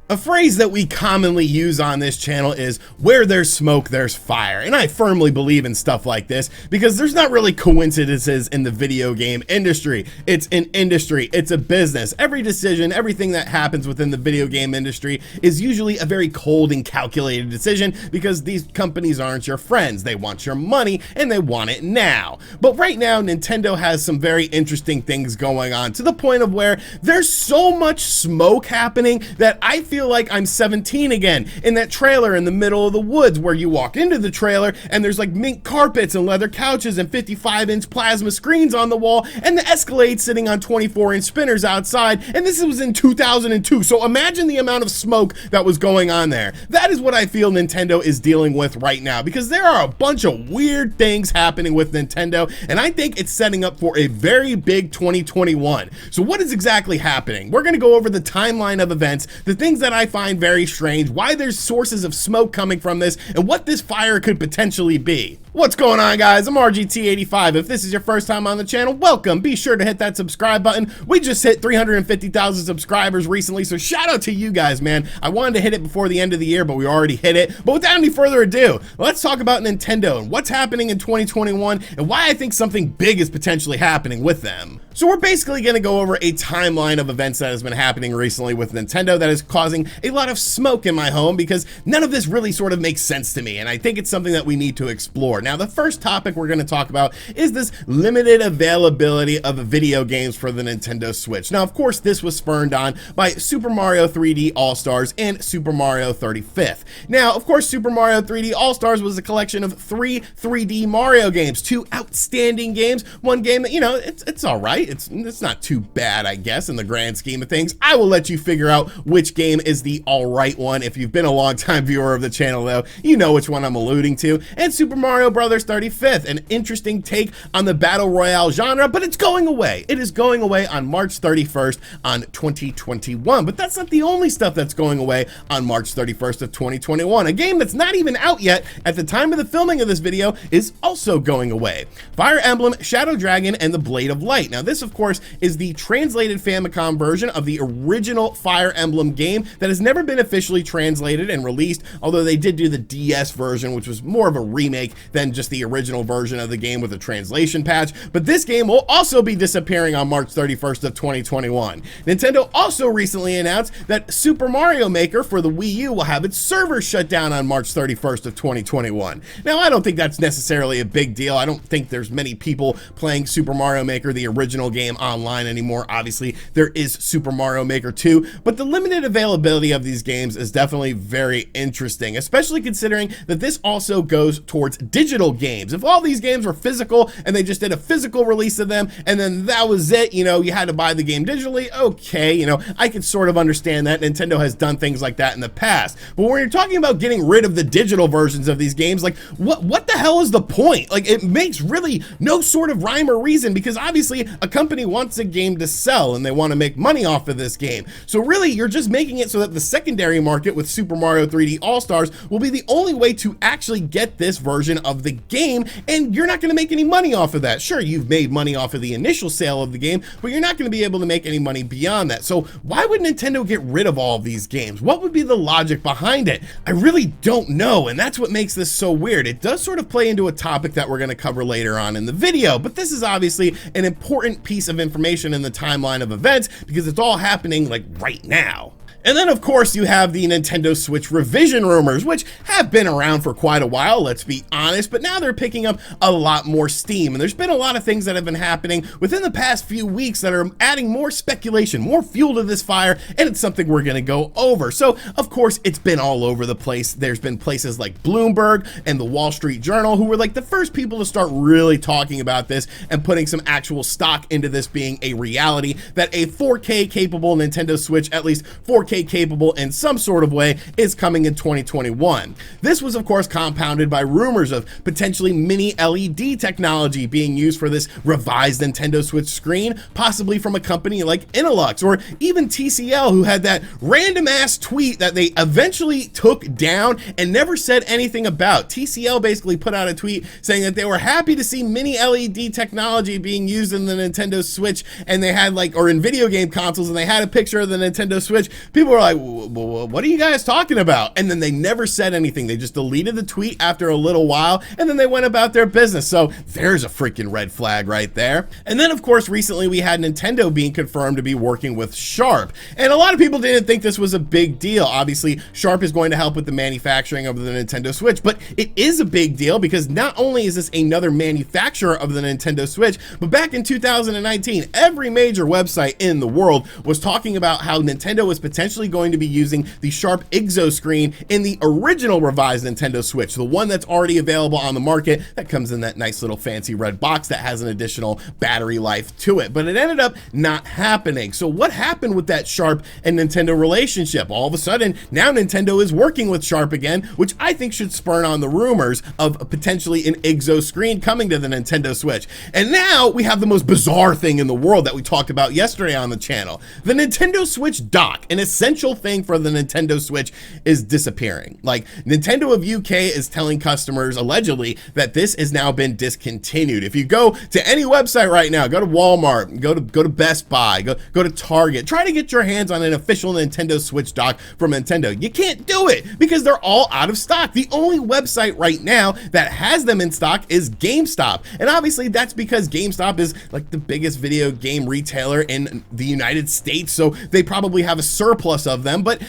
A phrase that we commonly use on this channel is where there's smoke, there's fire. And I firmly believe in stuff like this because there's not really coincidences in the video game industry. It's an industry, it's a business. Every decision, everything that happens within the video game industry is usually a very cold and calculated decision because these companies aren't your friends. They want your money and they want it now. But right now, Nintendo has some very interesting things going on to the point of where there's so much smoke happening that I feel like I'm 17 again in that trailer in the middle of the woods where you walk into the trailer and there's like mink carpets and leather couches and 55-inch plasma screens on the wall and the Escalade sitting on 24-inch spinners outside, and this was in 2002. So imagine the amount of smoke that was going on there. That is what I feel Nintendo is dealing with right now because there are a bunch of weird things happening with Nintendo, and I think it's setting up for a very big 2021. So what is exactly happening? We're going to go over the timeline of events, the things that I find very strange, why there's sources of smoke coming from this, and what this fire could potentially be. What's going on, guys? I'm RGT85. If this is your first time on the channel, welcome. Be sure to hit that subscribe button. We just hit 350,000 subscribers recently, so shout out to you guys, man. I wanted to hit it before the end of the year, but we already hit it. But without any further ado, let's talk about Nintendo and what's happening in 2021 and why I think something big is potentially happening with them. So we're basically going to go over a timeline of events that has been happening recently with Nintendo that is causing a lot of smoke in my home because none of this really sort of makes sense to me, and I think it's something that we need to explore. Now, the first topic we're going to talk about is this limited availability of video games for the Nintendo Switch. Now, of course, this was spurned on by Super Mario 3D All-Stars and Super Mario 35th. Now, of course, Super Mario 3D All-Stars was a collection of 3 3D Mario games, 2 outstanding games, one game that, you know, it's all right. It's not too bad, I guess, in the grand scheme of things. I will let you figure out which game is the all right one. If you've been a long-time viewer of the channel, though, you know which one I'm alluding to. And Super Mario Bros. 35th, an interesting take on the Battle Royale genre, but it's going away. It is going away on March 31st on 2021. But that's not the only stuff that's going away on March 31st of 2021. A game that's not even out yet at the time of the filming of this video is also going away. Fire Emblem, Shadow Dragon, and the Blade of Light. Now, this, of course, is the translated Famicom version of the original Fire Emblem game that has never been officially translated and released, although they did do the DS version, which was more of a remake than just the original version of the game with a translation patch. But this game will also be disappearing on March 31st of 2021. Nintendo also recently announced that Super Mario Maker for the Wii U will have its server shut down on March 31st of 2021. Now, I don't think that's necessarily a big deal. I don't think there's many people playing Super Mario Maker, the original game, online anymore. Obviously, there is Super Mario Maker 2, but the limited availability of these games is definitely very interesting, especially considering that this also goes towards digital games. If all these games were physical and they just did a physical release of them and then that was it, you know, you had to buy the game digitally, okay, you know, I could sort of understand that. Nintendo has done things like that in the past. But when you're talking about getting rid of the digital versions of these games, like what the hell is the point? Like, it makes really no sort of rhyme or reason because obviously a company wants a game to sell and they want to make money off of this game. So really, you're just making it so that the secondary market with Super Mario 3D All-Stars will be the only way to actually get this version of the game, and you're not going to make any money off of that. Sure, you've made money off of the initial sale of the game, but you're not going to be able to make any money beyond that. So why would Nintendo get rid of all of these games? What would be the logic behind it? I really don't know, and that's what makes this so weird. It does sort of play into a topic that we're going to cover later on in the video, but this is obviously an important piece of information in the timeline of events because it's all happening like right now. And then, of course, you have the Nintendo Switch revision rumors, which have been around for quite a while, let's be honest, but now they're picking up a lot more steam. And there's been a lot of things that have been happening within the past few weeks that are adding more speculation, more fuel to this fire, and it's something we're going to go over. So, of course, it's been all over the place. There's been places like Bloomberg and the Wall Street Journal who were like the first people to start really talking about this and putting some actual stock into this being a reality, that a 4K capable Nintendo Switch, at least 4K capable in some sort of way, is coming in 2021. This was, of course, compounded by rumors of potentially mini LED technology being used for this revised Nintendo Switch screen, possibly from a company like Innolux or even TCL, who had that random ass tweet that they eventually took down and never said anything about. TCL basically put out a tweet saying that they were happy to see mini LED technology being used in the Nintendo Switch, and they had like, or in video game consoles, and they had a picture of the Nintendo Switch. People people were like, what are you guys talking about? And then they never said anything. They just deleted the tweet after a little while, and then they went about their business. So there's a freaking red flag right there. And then, of course, recently we had Nintendo being confirmed to be working with Sharp. And a lot of people didn't think this was a big deal. Obviously, Sharp is going to help with the manufacturing of the Nintendo Switch, but it is a big deal because not only is this another manufacturer of the Nintendo Switch, but back in 2019, every major website in the world was talking about how Nintendo was potentially going to be using the Sharp Exoscreen in the original revised Nintendo Switch, the one that's already available on the market that comes in that nice little fancy red box that has an additional battery life to it. But it ended up not happening. So what happened with that Sharp and Nintendo relationship? All of a sudden, now Nintendo is working with Sharp again, which I think should spurn on the rumors of potentially an Exoscreen coming to the Nintendo Switch. And now we have the most bizarre thing in the world that we talked about yesterday on the channel. The Nintendo Switch dock, an essential thing for the Nintendo Switch, is disappearing. Like, Nintendo of UK is telling customers allegedly that this has now been discontinued. If you go to any website right now, go to Walmart, go to Best Buy, go to Target, try to get your hands on an official Nintendo Switch dock from Nintendo. You can't do it because they're all out of stock. The only website right now that has them in stock is GameStop. And obviously that's because GameStop is like the biggest video game retailer in the United States, so they probably have a surplus of them. But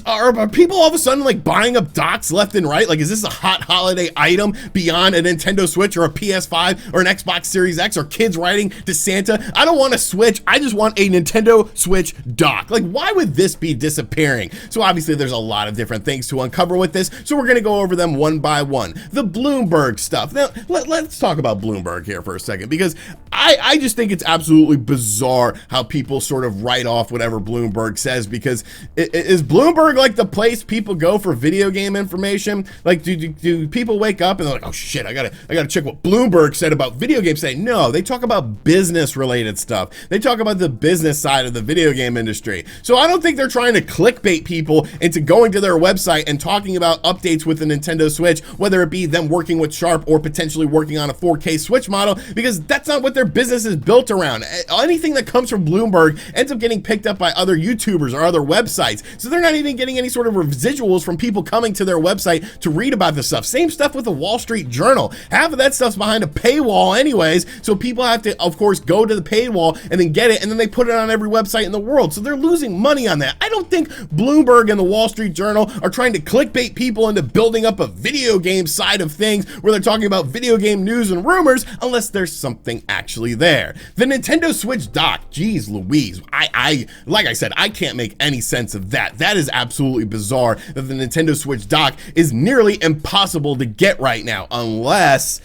are people all of a sudden like buying up docks left and right? Like, is this a hot holiday item beyond a Nintendo Switch or a PS5 or an Xbox Series X, or kids writing to Santa, I don't want a Switch, I just want a Nintendo Switch dock? Like, why would this be disappearing? So obviously there's a lot of different things to uncover with this, so we're gonna go over them one by one. The Bloomberg stuff. Now, let's talk about Bloomberg here for a second, because I just think it's absolutely bizarre how people sort of write off whatever Bloomberg says, because is Bloomberg like the place people go for video game information? Like, do people wake up and they're like, oh shit, I gotta check what Bloomberg said about video games today? No, they talk about business related stuff. They talk about the business side of the video game industry. So I don't think they're trying to clickbait people into going to their website and talking about updates with the Nintendo Switch, whether it be them working with Sharp or potentially working on a 4K Switch model, because that's not what their business is built around. Anything that comes from Bloomberg ends up getting picked up by other YouTubers or other websites. So they're not even getting any sort of residuals from people coming to their website to read about this stuff. Same stuff with the Wall Street Journal. Half of that stuff's behind a paywall anyways, so people have to, of course, go to the paywall and then get it, and then they put it on every website in the world. So they're losing money on that. I don't think Bloomberg and the Wall Street Journal are trying to clickbait people into building up a video game side of things where they're talking about video game news and rumors, unless there's something actually there. The Nintendo Switch dock, geez Louise, like I said, I can't make any sense of that. That is absolutely bizarre that the Nintendo Switch dock is nearly impossible to get right now, unless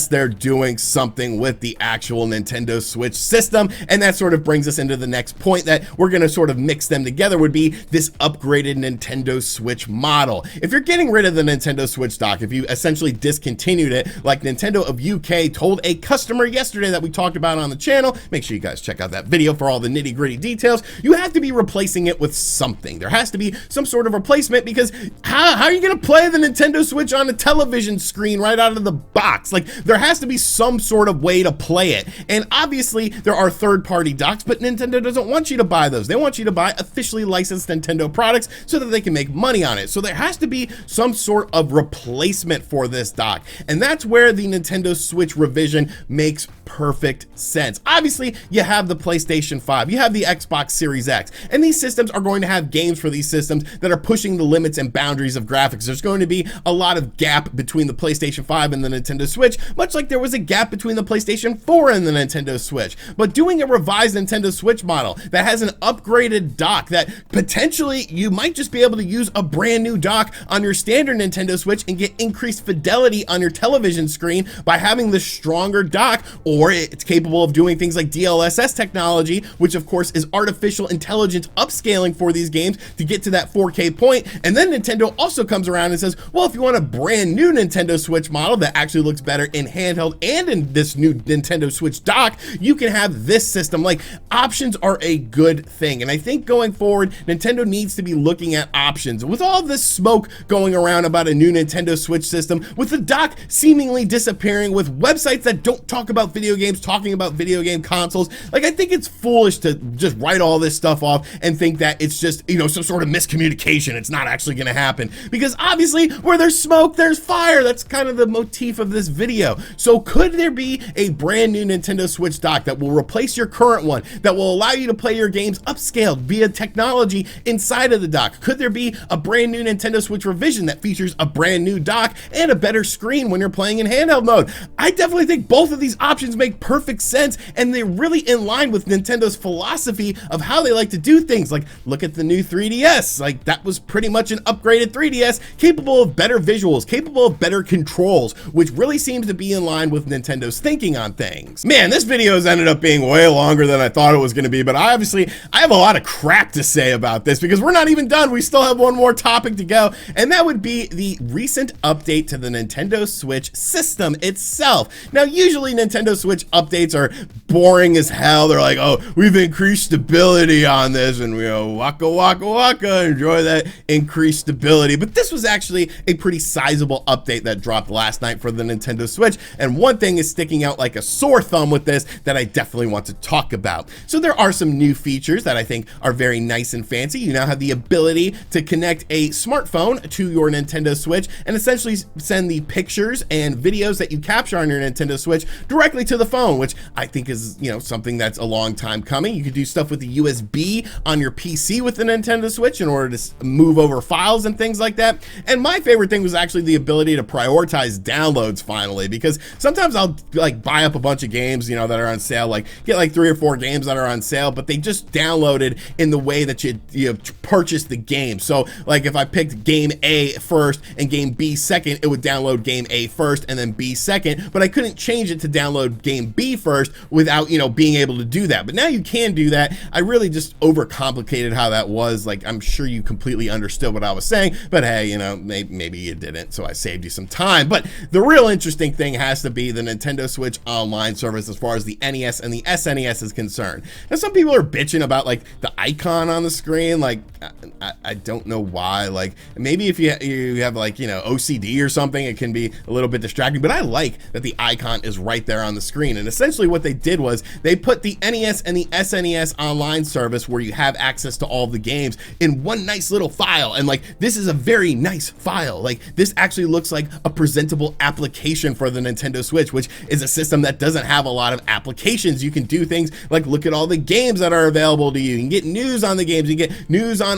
they're doing something with the actual Nintendo Switch system. And that sort of brings us into the next point that we're gonna sort of mix them together, would be this upgraded Nintendo Switch model. If you're getting rid of the Nintendo Switch dock, if you essentially discontinued it, like Nintendo of UK told a customer yesterday that we talked about on the channel, make sure you guys check out that video for all the nitty gritty details, you have to be replacing it with something. There has to be some sort of replacement, because how are you gonna play the Nintendo Switch on a television screen right out of the box? Like, there has to be some sort of way to play it. And obviously there are third-party docks, but Nintendo doesn't want you to buy those. They want you to buy officially licensed Nintendo products so that they can make money on it. So there has to be some sort of replacement for this dock. And that's where the Nintendo Switch revision makes perfect sense. Obviously, you have the PlayStation 5, you have the Xbox Series X, and these systems are going to have games for these systems that are pushing the limits and boundaries of graphics. There's going to be a lot of gap between the PlayStation 5 and the Nintendo Switch, much like there was a gap between the PlayStation 4 and the Nintendo Switch. But doing a revised Nintendo Switch model that has an upgraded dock, that potentially you might just be able to use a brand new dock on your standard Nintendo Switch and get increased fidelity on your television screen by having the stronger dock, or it's capable of doing things like DLSS technology, which of course is artificial intelligence upscaling for these games to get to that 4K point. And then Nintendo also comes around and says, well, if you want a brand new Nintendo Switch model that actually looks better in handheld and in this new Nintendo Switch dock, you can have this system. Like, options are a good thing, and I think going forward, Nintendo needs to be looking at options. With all this smoke going around about a new Nintendo Switch system, with the dock seemingly disappearing, with websites that don't talk about video games talking about video game consoles, like, I think it's foolish to just write all this stuff off and think that it's just, you know, some sort of miscommunication. It's not actually going to happen, because obviously where there's smoke, there's fire. That's kind of the motif of this video. So could there be a brand new Nintendo Switch dock that will replace your current one, that will allow you to play your games upscaled via technology inside of the dock? Could there be a brand new Nintendo Switch revision that features a brand new dock and a better screen when you're playing in handheld mode? I definitely think both of these options make perfect sense, and they're really in line with Nintendo's philosophy of how they like to do things. Like, look at the new 3DS. Like, that was pretty much an upgraded 3DS, capable of better visuals, capable of better controls, which really seems to be in line with Nintendo's thinking on things. Man, this video has ended up being way longer than I thought it was going to be, but I have a lot of crap to say about this, because we're not even done. We still have one more topic to go, and that would be the recent update to the Nintendo Switch system itself. Now, usually Nintendo Switch updates are boring as hell. They're like, oh, we've increased stability on this, and we go, waka waka waka, enjoy that increased stability. But this was actually a pretty sizable update that dropped last night for the Nintendo Switch, and one thing is sticking out like a sore thumb with this that I definitely want to talk about. So there are some new features that I think are very nice and fancy. You now have the ability to connect a smartphone to your Nintendo Switch and essentially send the pictures and videos that you capture on your Nintendo Switch directly to the phone, which I think is, you know, something that's a long time coming. You could do stuff with the USB on your PC with the Nintendo Switch in order to move over files and things like that. And my favorite thing was actually the ability to prioritize downloads finally, because sometimes I'll like buy up a bunch of games, you know, that are on sale, like get like 3 or 4 games that are on sale, but they just downloaded in the way that you purchase the game. So like if I picked game A first and game B second, it would download game A first and then B second, but I couldn't change it to download game B first without, you know, being able to do that. But now you can do that. I really just overcomplicated how that was. Like, I'm sure you completely understood what I was saying, but hey, you know, maybe you didn't, so I saved you some time. But the real interesting thing has to be the Nintendo Switch Online service as far as the NES and the SNES is concerned. Now, some people are bitching about like the icon on the screen. Like, I don't know why. Like, maybe if you have like, you know, OCD or something, it can be a little bit distracting, but I like that the icon is right there on the screen. And essentially what they did was they put the NES and the SNES Online service, where you have access to all the games, in one nice little file. And like, this is a very nice file. Like, this actually looks like a presentable application for the Nintendo Switch, which is a system that doesn't have a lot of applications. You can do things like look at all the games that are available to you. You can get news on the games. You get news on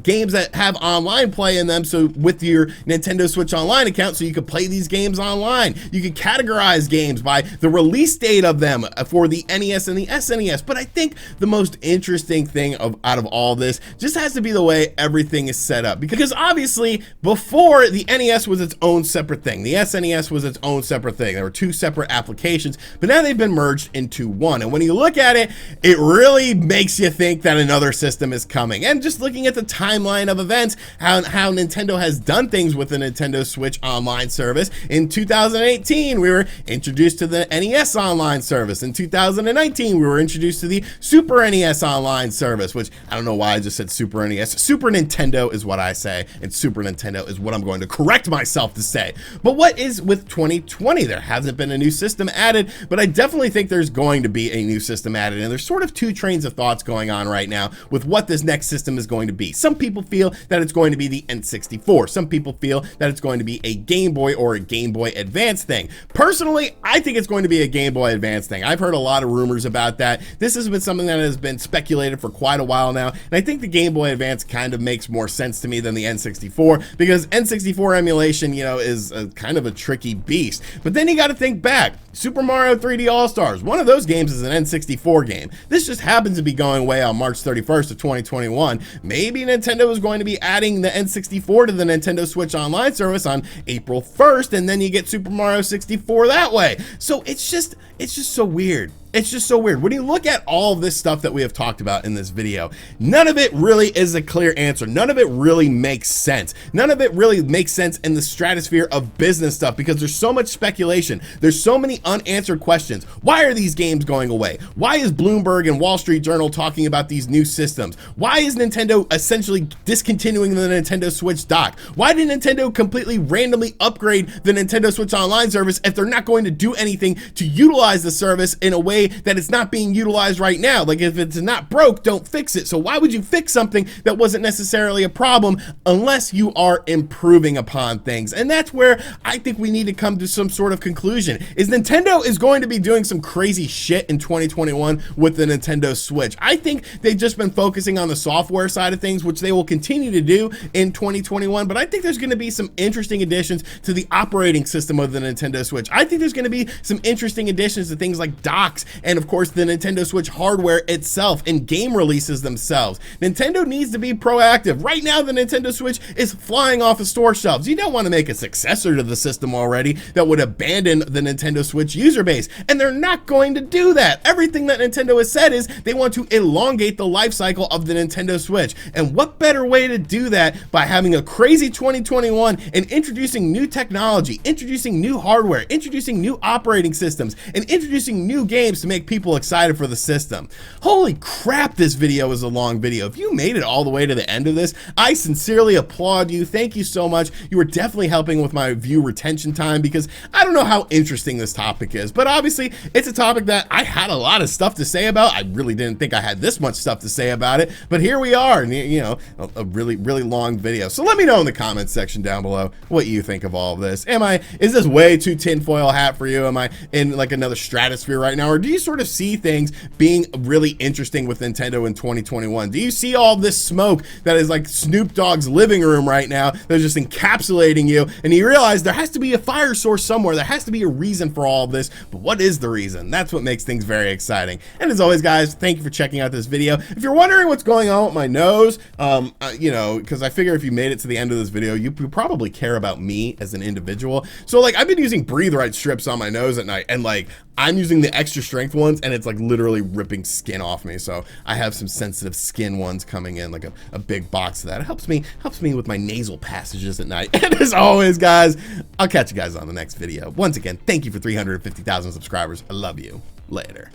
games that have online play in them. So with your Nintendo Switch Online account, so you can play these games online. You can categorize games by the release date of them for the NES and the SNES. But I think the most interesting thing out of all this just has to be the way everything is set up, because obviously before, the NES was its own separate thing. The SNES was its own separate thing. There were 2 separate applications, but now they've been merged into one. And when you look at it, it really makes you think that another system is coming. And just looking at the timeline of events, how Nintendo has done things with the Nintendo Switch Online service. In 2018, we were introduced to the NES Online service. In 2019, we were introduced to the Super NES Online service, which I don't know why I just said Super NES. Super Nintendo is what I say, and Super Nintendo is what I'm going to correct myself to say. But what is with 2020? There hasn't been a new system added, but I definitely think there's going to be a new system added. And there's sort of 2 trains of thoughts going on right now with what this next system is going to be. Some people feel that it's going to be the N64. Some people feel that it's going to be a Game Boy or a Game Boy Advance thing. Personally, I think it's going to be a Game Boy Advance thing. I've heard a lot of rumors about that. This has been something that has been speculated for quite a while now, and I think the Game Boy Advance kind of makes more sense to me than the N64, because N64 emulation, you know, is kind of a tricky beast. But then you got to think back. Super Mario 3D All-Stars, one of those games is an N64 game. This just happens to be going away on March 31st of 2021. Maybe Nintendo is going to be adding the N64 to the Nintendo Switch Online service on April 1st, and then you get Super Mario 64 that way. So it's just so weird. It's just so weird. When you look at all of this stuff that we have talked about in this video, none of it really is a clear answer. None of it really makes sense. None of it really makes sense in the stratosphere of business stuff because there's so much speculation. There's so many unanswered questions. Why are these games going away? Why is Bloomberg and Wall Street Journal talking about these new systems? Why is Nintendo essentially discontinuing the Nintendo Switch dock? Why did Nintendo completely randomly upgrade the Nintendo Switch Online service if they're not going to do anything to utilize the service in a way that it's not being utilized right now? Like, if it's not broke, don't fix it. So why would you fix something that wasn't necessarily a problem unless you are improving upon things? And that's where I think we need to come to some sort of conclusion. Is Nintendo is going to be doing some crazy shit in 2021 with the Nintendo Switch. I think they've just been focusing on the software side of things, which they will continue to do in 2021, but I think there's going to be some interesting additions to the operating system of the Nintendo Switch. I think there's going to be some interesting additions to things like docks and of course the Nintendo Switch hardware itself and game releases themselves. Nintendo needs to be proactive. Right now the Nintendo Switch is flying off of store shelves. You don't want to make a successor to the system already that would abandon the Nintendo Switch user base, and they're not going to do that. Everything that Nintendo has said is they want to elongate the life cycle of the Nintendo Switch, and what better way to do that by having a crazy 2021 and introducing new technology, introducing new hardware, introducing new operating systems, and introducing new games to make people excited for the system. Holy crap, this video is a long video. If you made it all the way to the end of this, I sincerely applaud you. Thank you so much. You are definitely helping with my view retention time because I don't know how interesting this topic is, but obviously it's a topic that I had a lot of stuff to say about. I really didn't think I had this much stuff to say about it, but here we are, and you know, a really long video. So let me know in the comments section down below what you think of all of this. Is this way too tinfoil hat for you? Am I in like another stratosphere right now, or do you sort of see things being really interesting with Nintendo in 2021? Do you see all this smoke that is like Snoop Dogg's living room right now that's just encapsulating you, and you realize there has to be a fire source somewhere, there has to be a reason for all of this, but what is the reason? That's what makes things very exciting. And as always guys, thank you for checking out this video. If you're wondering what's going on with my nose, you know, because I figure if you made it to the end of this video, you probably care about me as an individual. So like, I've been using Breathe Right strips on my nose at night, and like, I'm using the extra strength ones, and it's like literally ripping skin off me. So I have some sensitive skin ones coming in, like a big box of that. It helps me with my nasal passages at night. And as always guys, I'll catch you guys on the next video. Once again, thank you for 350,000 subscribers. I love you. Later.